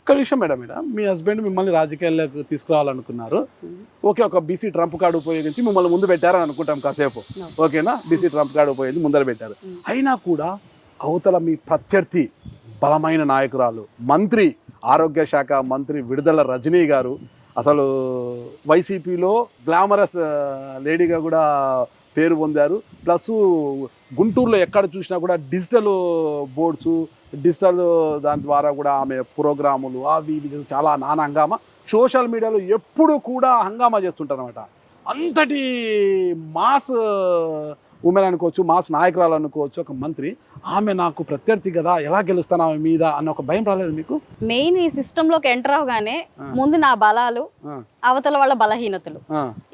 ఒక్క నిమిషం మేడం, మీ హస్బెండ్ మిమ్మల్ని రాజకీయాల్లోకి తీసుకురావాలనుకున్నారు. ఓకే, ఒక బీసీ ట్రంప్ కార్డు ఉపయోగించి మిమ్మల్ని ముందు పెట్టారని అనుకుంటాం కాసేపు. ఓకేనా, బీసీ ట్రంప్ కార్డు ఉపయోగించి ముందర పెట్టారు. అయినా కూడా అవతల మీ ప్రత్యర్థి బలమైన నాయకురాలు, మంత్రి, ఆరోగ్య శాఖ మంత్రి విడుదల రజనీ గారు, అసలు వైసీపీలో గ్లామరస్ లేడీగా కూడా పేరు పొందారు. ప్లస్ గుంటూరులో ఎక్కడ చూసినా కూడా డిజిటల్ బోర్డ్స్, డిజిటల్ దాని ద్వారా కూడా ఆమె ప్రోగ్రాములు అవి ఇవి చాలా నానా హంగామా, సోషల్ మీడియాలో ఎప్పుడు కూడా హంగామా చేస్తుంటారు అనమాట. అంతటి మాస్ ఉమెన్ అనుకోవచ్చు, మాస్ నాయకురాలు అనుకోవచ్చు, ఒక మంత్రి. ఆమె నాకు ప్రత్యర్థి కదా, ఎలా గెలుస్తాను ఆమె మీద అన్న ఒక భయం రాలేదు మీకు? మెయిన్ ఈ సిస్టమ్ లోకి ఎంటర్ అవగానే ముందు నా బలాలు, అవతల వాళ్ళ బలహీనతలు,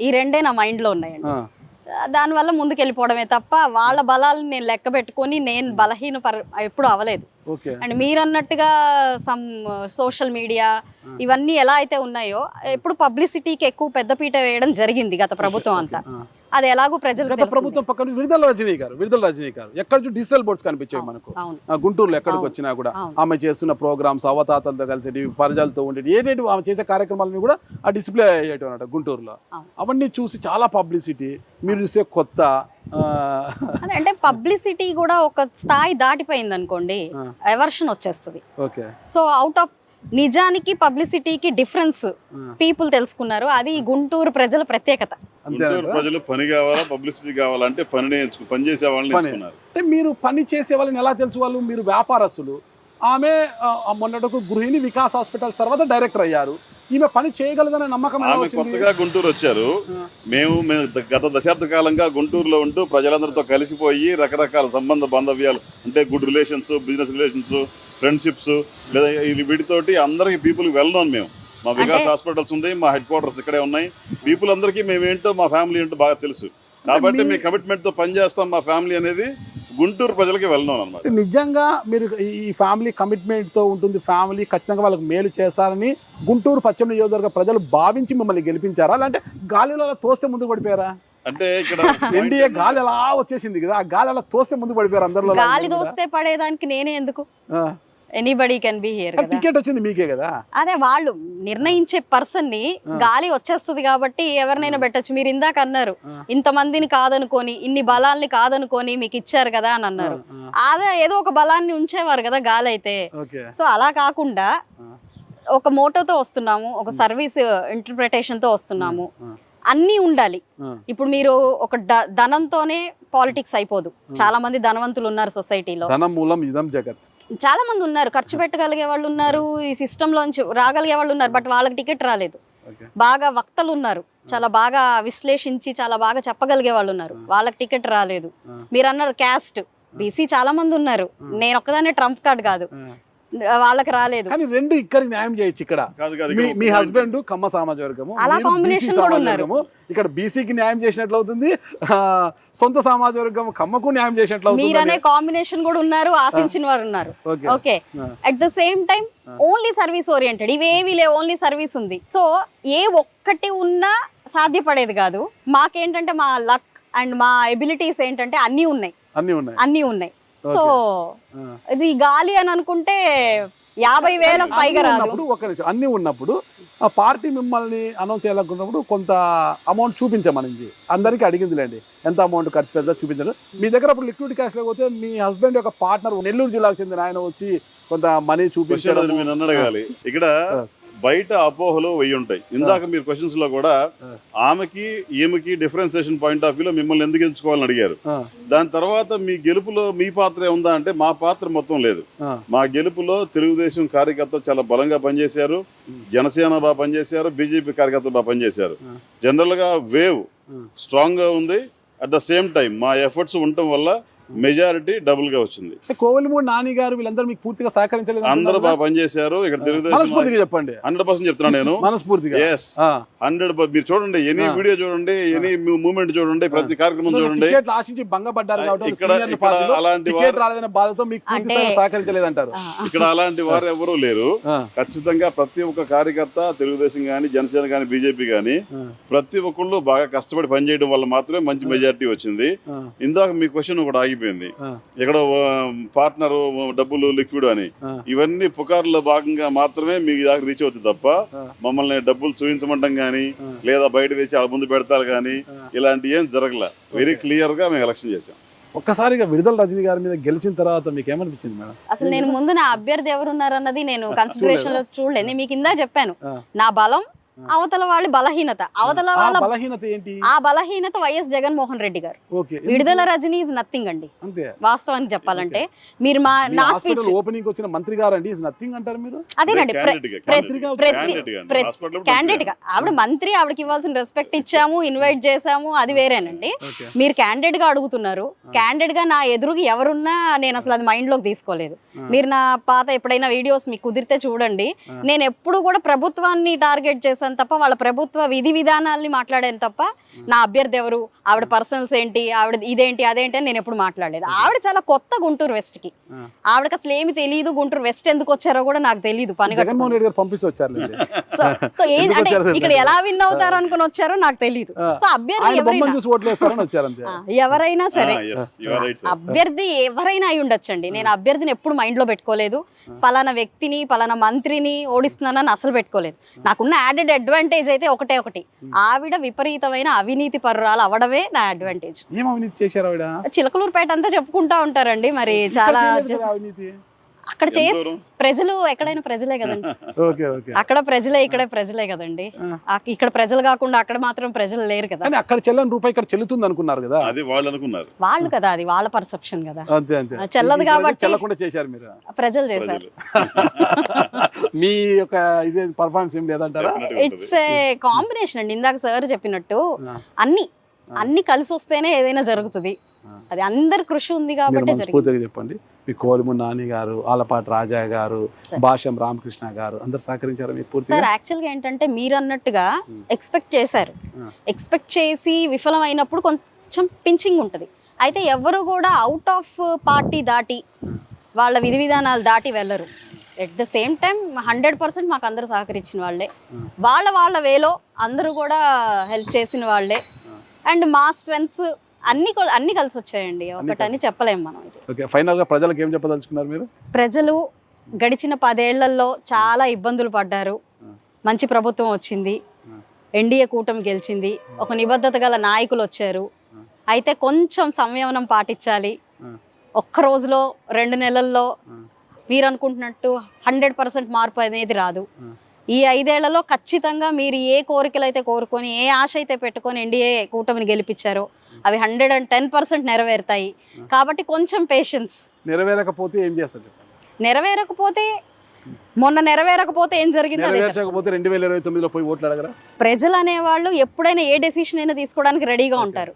ఈ రెండే నా మైండ్ లో ఉన్నాయండి. దానివల్ల ముందుకు వెళ్ళిపోవడమే తప్ప వాళ్ళ బలాలను నేను లెక్క పెట్టుకొని నేను బలహీన ఎప్పుడు అవ్వలేదు. అండ్ మీరు అన్నట్టుగా సమ్ సోషల్ మీడియా ఇవన్నీ ఎలా అయితే ఉన్నాయో ఎప్పుడు పబ్లిసిటీకి ఎక్కువ పెద్దపీట వేయడం జరిగింది గత ప్రభుత్వం అంతా. అది ఎలాగో ప్రజలు ప్రభుత్వం పక్కన విడుదల రజనీ గారు ఎక్కడ డిజిటల్ బోర్డ్స్ కనిపించాయి మనకు గుంటూరులో. ఎక్కడికి వచ్చినా కూడా ఆమె చేస్తున్న ప్రోగ్రామ్స్, అవతాతలతో కలిసి ప్రజలతో ఉండేది ఏదేంటి ఆమె చేసే కార్యక్రమాలను కూడా ఆ డిస్ప్లే అయ్యేటి అన్నమాట గుంటూరులో. అవన్నీ చూసి చాలా పబ్లిసిటీ, మీరు చూసే కొత్త అంటే పబ్లిసిటీ కూడా ఒక స్థాయి దాటిపోయింది అనుకోండి, ఎవర్షన్ వచ్చేస్తుంది. సో అవుట్ ఆఫ్ నిజానికి పబ్లిసిటీకి డిఫరెన్స్ పీపుల్ తెలుసుకున్నారు. అది గుంటూరు ప్రజల ప్రత్యేకత. ప్రజలు పని కావాలా, పబ్లిసిటీ కావాలంటే పని చేసే వాళ్ళని ఎంచుకున్నారు. అంటే మీరు పని చేసే వాళ్ళని ఎలా తెలుసు? వాళ్ళు మీరు వ్యాపారస్తులు. ఆమె మొన్నటికు గృహిణి వికాస్ హాస్పిటల్ తర్వాత డైరెక్టర్ అయ్యారు. ఈమె పని చేయగలదనే నమ్మకం. కొత్తగా గుంటూరు వచ్చారు. మేము గత దశాబ్ద కాలంగా గుంటూరులో ఉంటూ ప్రజలందరితో కలిసిపోయి రకరకాల సంబంధ బాంధవ్యాలు అంటే good relations, business relations, friendships లేదా వీటితోటి అందరికి పీపుల్ వెల్ నోన్. మేము మా వికాస్ హాస్పిటల్స్ ఉంది, మా హెడ్ క్వార్టర్స్ ఇక్కడే ఉన్నాయి. పీపుల్ అందరికీ మేమేంటో, మా ఫ్యామిలీ ఏంటో బాగా తెలుసు. కాబట్టి మేము కమిట్మెంట్తో పనిచేస్తాం. మా ఫ్యామిలీ అనేది గుంటూరు ప్రజలకి వెళ్ళను అనమాట. నిజంగా మీరు ఈ ఫ్యామిలీ కమిట్మెంట్తో ఉంటుంది, ఫ్యామిలీ ఖచ్చితంగా వాళ్ళకి మేలు చేస్తారని గుంటూరు పశ్చిమ నియోజకవర్గ ప్రజలు భావించి మిమ్మల్ని గెలిపించారా, లేదంటే గాలిలో తోస్తే ముందుకు పడిపోయారా? అంటే ఇక్కడ ఎన్డీఏ గాలి ఎలా వచ్చేసింది కదా, ఆ గాలి అలా తోస్తే ముందుకు పడిపోయారు అందరిలో. గాలి తోస్తే పడేదానికి నేనే ఎందుకు? Anybody can be here. Ticket వచ్చింది మీకే కదా. అదే వాళ్ళు నిర్ణయించే పర్సన్ ని గాలి వచ్చేస్తుంది కాబట్టి ఎవరినైనా పెట్టచ్చు. మీరు ఇందాక అన్నారు ఇంతమందిని కాదనుకొని, ఇన్ని బలాల్ని కాదనుకొని మీకు ఇచ్చారు కదా అని అన్నారు. అదే ఏదో ఒక బలాన్ని ఉంచేవారు కదా గాలి అయితే. సో అలా కాకుండా ఒక మోటోతో వస్తున్నాము, ఒక సర్వీస్ ఇంటర్ప్రిటేషన్ తో వస్తున్నాము, అన్నీ ఉండాలి. ఇప్పుడు మీరు ఒక ధనంతోనే పాలిటిక్స్ అయిపోదు. చాలా మంది ధనవంతులు ఉన్నారు సొసైటీలో, ధనం మూలం ఇదం జగత్. చాలా మంది ఉన్నారు, ఖర్చు పెట్టగలిగే వాళ్ళు ఉన్నారు, ఈ సిస్టమ్ లోంచి రాగలిగే వాళ్ళు ఉన్నారు. బట్ వాళ్ళకి టికెట్ రాలేదు. బాగా వక్తలు ఉన్నారు, చాలా బాగా విశ్లేషించి చాలా బాగా చెప్పగలిగే వాళ్ళు ఉన్నారు, వాళ్ళకి టికెట్ రాలేదు. మీరు అన్నారు క్యాస్ట్, బీసీ చాలా మంది ఉన్నారు. నేను ఒక్కదానే ట్రంప్ కార్డ్ కాదు, వాళ్ళకి రాలేదు. కానీ రెండు ఇక్కడికి న్యాయం చేయొచ్చు. ఇక్కడ మీ హస్బెండ్ కమ్మ సామాజిక వర్గము, అలా కాంబినేషన్ కూడా ఉన్నారు. ఇక్కడ బీసీకి న్యాయం చేసినట్లు అవుతుంది, సొంత సామాజిక వర్గం కమ్మకు న్యాయం చేసినట్లు అవుతుంది. మీరనే కాంబినేషన్ కూడా ఉన్నారు, ఆశించిన వారు ఉన్నారు. Okay, at the same time only service oriented, ఇవేవి లే, ఓన్లీ సర్వీస్ ఉంది. సో ఏ ఒక్కటి ఉన్నా సాధ్యపడేది కాదు. మాకేంటంటే మా లక్ అండ్ మా ఎబిలిటీస్ ఏంటంటే అన్నీ ఉన్నాయి. సో ఇది గాలి అని అనుకుంటే 50,000 పైగా రాదు. అన్ని ఉన్నప్పుడు ఆ పార్టీ మిమ్మల్ని అనౌన్స్ చేయాలనుకున్నప్పుడు కొంత అమౌంట్ చూపించమని అందరికీ అడిగిందిలేండి, ఎంత అమౌంట్ ఖర్చు పెద్ద చూపించారు. మీ దగ్గర అప్పుడు లిక్విడ్ క్యాష్ లేకపోతే మీ హస్బెండ్ యొక్క పార్ట్నర్ నెల్లూరు జిల్లాకు చెందిన ఆయన వచ్చి కొంత మనీ చూపించారు. అడగాలి. ఇక్కడ బయట అపోహలు 1000 ఉంటాయి. ఇందాక మీరు క్వశ్చన్స్ లో కూడా ఆమెకి ఈమెకి డిఫరెన్సియేషన్ పాయింట్ ఆఫ్ వ్యూలో మిమ్మల్ని ఎందుకు ఎంచుకోవాలని అడిగారు. దాని తర్వాత మీ గెలుపులో మీ పాత్ర ఉందా అంటే మా పాత్ర మొత్తం లేదు. మా గెలుపులో తెలుగుదేశం కార్యకర్తలు చాలా బలంగా పనిచేశారు, జనసేన బాగా పనిచేశారు, బీజేపీ కార్యకర్తలు బాగా పనిచేశారు. జనరల్ గా వేవ్ స్ట్రాంగ్ గా ఉంది. అట్ ద సేమ్ టైం మా ఎఫర్ట్స్ ఉండటం వల్ల మెజారిటీ డబుల్ గా వచ్చింది. కోవెలమూడి నాని గారు వీళ్ళందరూ మీకు పూర్తిగా సహకరించలేదు, అందరూ బాగా పనిచేశారు. ఇక్కడ తెలుగుదేశం చెప్పండి 100% చెప్తున్నాను నేను, మనస్ఫూర్తిగా 100%. మీరు చూడండి, ఎనీ వీడియో చూడండి, ఎనీ మూవ్మెంట్ చూడండి, ప్రతి కార్యక్రమం చూడండి. ఇక్కడ అలాంటి ఇక్కడ అలాంటి వారు ఎవరూ లేరు. ఖచ్చితంగా ప్రతి ఒక్క కార్యకర్త తెలుగుదేశం గానీ, జనసేన గానీ, బీజేపీ గానీ ప్రతి ఒక్కళ్ళు బాగా కష్టపడి పనిచేయడం వల్ల మాత్రమే మంచి మెజారిటీ వచ్చింది. ఇందాక మీ క్వశ్చన్ కూడా ఆగిపోయింది, ఎక్కడో పార్ట్నర్ డబ్బులు లిక్విడ్ అని, ఇవన్నీ పుకార్లో భాగంగా మాత్రమే మీ దాకా రీచ్ అవుతుంది తప్ప మమ్మల్ని డబ్బులు చూపించమంటాం కానీ లేదా బయట తెచ్చి వాళ్ళ ముందు పెడతారు కానీ ఇలాంటి ఏం జరగలే. వెరీ క్లియర్ గా మేము ఎలక్షన్ చేసాం. ఒక్కసారిగా విడుదల రజనీ గారి మీద గెలిచిన తర్వాత మీకు ఏమనిపించింది మేడం? అసలు నేను ముందు నా అభ్యర్థి ఎవరున్నారు అన్నది నేను కన్సిడరేషన్ లో చూడలేదు. నేను మీకు ఇందా చెప్పాను, నా బలం అవతల వాళ్ళ బలహీనత. అవతల వాళ్ళ బలహీనత ఏంటి? ఆ బలహీనత వైఎస్ జగన్మోహన్ రెడ్డి గారు. విడుదల రజనీ ఇస్ నథింగ్ అండి. అంతే వాస్తవానికి చెప్పాలంటే. మీరు నా స్పీచ్ ఓపెనింగ్ వచ్చిన మంత్రి గారు అండి నథింగ్ అంటారు మీరు? అదేనండి, క్యాండిడేట్ గా ఆవిడ మంత్రి, ఆవిడకి ఇవ్వాల్సిన రెస్పెక్ట్ ఇచ్చాము, ఇన్వైట్ చేసాము, అది వేరేనండి. మీరు క్యాండిడేట్ గా అడుగుతున్నారు. క్యాండిడేట్ గా నా ఎదురుగా ఎవరున్నా నేను అసలు అది మైండ్ లోకి తీసుకోలేదు. మీరు నా పాత ఎప్పుడైనా వీడియోస్ మీకు కుదిరితే చూడండి. నేను ఎప్పుడు కూడా ప్రభుత్వాన్ని టార్గెట్ చేశాను తప్ప వాళ్ళ ప్రభుత్వ విధి విధానాల్ని మాట్లాడాను తప్ప నా అభ్యర్థి ఎవరు, ఆవిడ పర్సనల్స్ ఏంటి, ఆవిడ ఇదేంటి అదేంటి అని నేను ఎప్పుడు మాట్లాడలేదు. ఆవిడ చాలా కొత్త గుంటూరు వెస్ట్ కి, ఆవిడకి అసలు ఏమి తెలియదు. గుంటూరు వెస్ట్ ఎందుకు వచ్చారో కూడా నాకు తెలియదు. పని సో అంటే ఇక్కడ ఎలా విన్ అవుతారు అనుకుని వచ్చారో నాకు తెలియదు. సో అభ్యర్థి ఎవరైనా సరే, అభ్యర్థి ఎవరైనా అయి ఉండొచ్చండి. నేను అభ్యర్థిని ఎప్పుడు మైండ్ లో పెట్టుకోలేదు. పలానా వ్యక్తిని పలానా మంత్రిని ఓడిస్తున్నానని అసలు పెట్టుకోలేదు. నాకున్న యాడెడ్ అడ్వాంటేజ్ అయితే ఒకటి, ఆవిడ విపరీతమైన అవినీతి పరురాలు అవడమే నా అడ్వాంటేజ్. ఏం అవినీతి చేశారు ఆవిడ? చిలకలూరుపేట అంతా చెప్పుకుంటా ఉంటారండి. మరి చాలా అక్కడ చేసి ప్రజలు ఎక్కడైనా ప్రజలే కదండి. అక్కడ ప్రజలే, ఇక్కడ ప్రజలే కదండి. ఇక్కడ ప్రజలు కాకుండా అక్కడ మాత్రం ప్రజలు లేరు కదా. అక్కడ చెల్లని రూపాయి ఇక్కడ చెల్లుతుంది అనుకున్నారు కదా. అది వాళ్ళు అనుకున్నారు, వాళ్ళు కదా, అది వాళ్ళ పర్సెప్షన్ కదా. చెల్లదు కాబట్టి చెల్లకుండా చేశారు మీరు, ప్రజలు చేశారు. మీ యొక్క ఇదే పర్ఫార్మెన్స్ ఏం లేదంటారా? ఇట్స్ ఏ కాంబినేషన్ అండి. ఇందాక సార్ చెప్పినట్టు అన్ని కలిసి వస్తేనే ఏదైనా జరుగుతుంది. అది అందరి కృషి ఉంది కాబట్టి చెప్పండి. మీ కోలిమూడి నాని గారు, ఆలపాటి రాజా గారు, భాష్యం రామకృష్ణ గారు అందరు సహకరించారు మీకు పూర్తిగా? సార్ యాక్చువల్గా ఏంటంటే మీరు అన్నట్టుగా ఎక్స్పెక్ట్ చేశారు. ఎక్స్పెక్ట్ చేసి విఫలమైనప్పుడు కొంచెం పించింగ్ ఉంటుంది. అయితే ఎవరు కూడా అవుట్ ఆఫ్ పార్టీ దాటి వాళ్ళ విధి విధానాలు దాటి వెళ్ళరు. ఎట్ ద సేమ్ టైం 100% మాకు అందరూ సహకరించిన వాళ్ళే, వాళ్ళ వేలో అందరూ కూడా హెల్ప్ చేసిన వాళ్ళే. అండ్ మా స్ట్రెంగ్స్ అన్ని కలిసి వచ్చాయండి. ఒకటని చెప్పలేము మనం. ఫైనల్ గా ప్రజలకు ఏం చెప్పదలుచుకున్నారు మీరు? ప్రజలు గడిచిన 10 ఏళ్లలో చాలా ఇబ్బందులు పడ్డారు. మంచి ప్రభుత్వం వచ్చింది, ఎన్డీఏ కూటమి గెలిచింది, ఒక నిబద్ధత గల నాయకులు వచ్చారు. అయితే కొంచెం సంయమనం పాటించాలి. ఒక్క రోజులో 2 నెలల్లో మీరు అనుకుంటున్నట్టు 100% మార్పు అనేది రాదు. ఈ 5 ఏళ్లలో ఖచ్చితంగా మీరు ఏ కోరికలు అయితే కోరుకొని, ఏ ఆశ అయితే పెట్టుకొని ఎన్డీఏ కూటమిని గెలిపించారో అవి 110% నెరవేరుతాయి. కాబట్టి కొంచెం పేషెన్స్. నెరవేరకపోతే ఏం చేస్తారు? మొన్న నెరవేరకపోతే ఏం జరిగింది? 2029లో పోయి ఓట్లు అడగరా? ప్రజలు అనేవాళ్ళు ఎప్పుడైనా ఏ డెసిషన్ అయినా తీసుకోవడానికి రెడీగా ఉంటారు.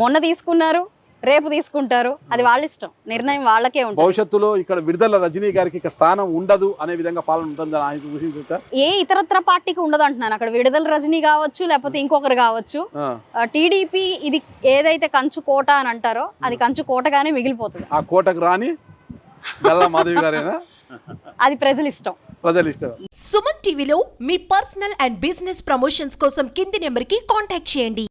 మొన్న తీసుకున్నారు, రేపు తీసుకుంటారు, అది వాళ్ళ ఇష్టం. నిర్ణయం వాళ్ళకే ఉంటుంది. భవిష్యత్తులో ఇక్కడ విడుదల రజనీ గారికి స్థానం ఉండదు అనే విధంగా పాలన ఉంటుందని ఆయన ఊహించొచ్చా? ఏ ఇతరత్ర పార్టీకి ఉండదు అంటున్నాను. అక్కడ విడుదల రజనీ కావచ్చు, లేకపోతే ఇంకొకరు కావచ్చు. టీడీపీ ఇది ఏదైతే కంచు కోట అని అంటారో అది కంచు కోటగానే మిగిలిపోతుంది. ఆ కోటకు రాని గల్లా మాధవి గారేనా? అది ప్రజలు ఇష్టం. సుమన్ టీవీలో మీ పర్సనల్ అండ్ బిజినెస్ ప్రమోషన్స్ కోసం కింది నెంబర్కి కాంటాక్ట్ చేయండి.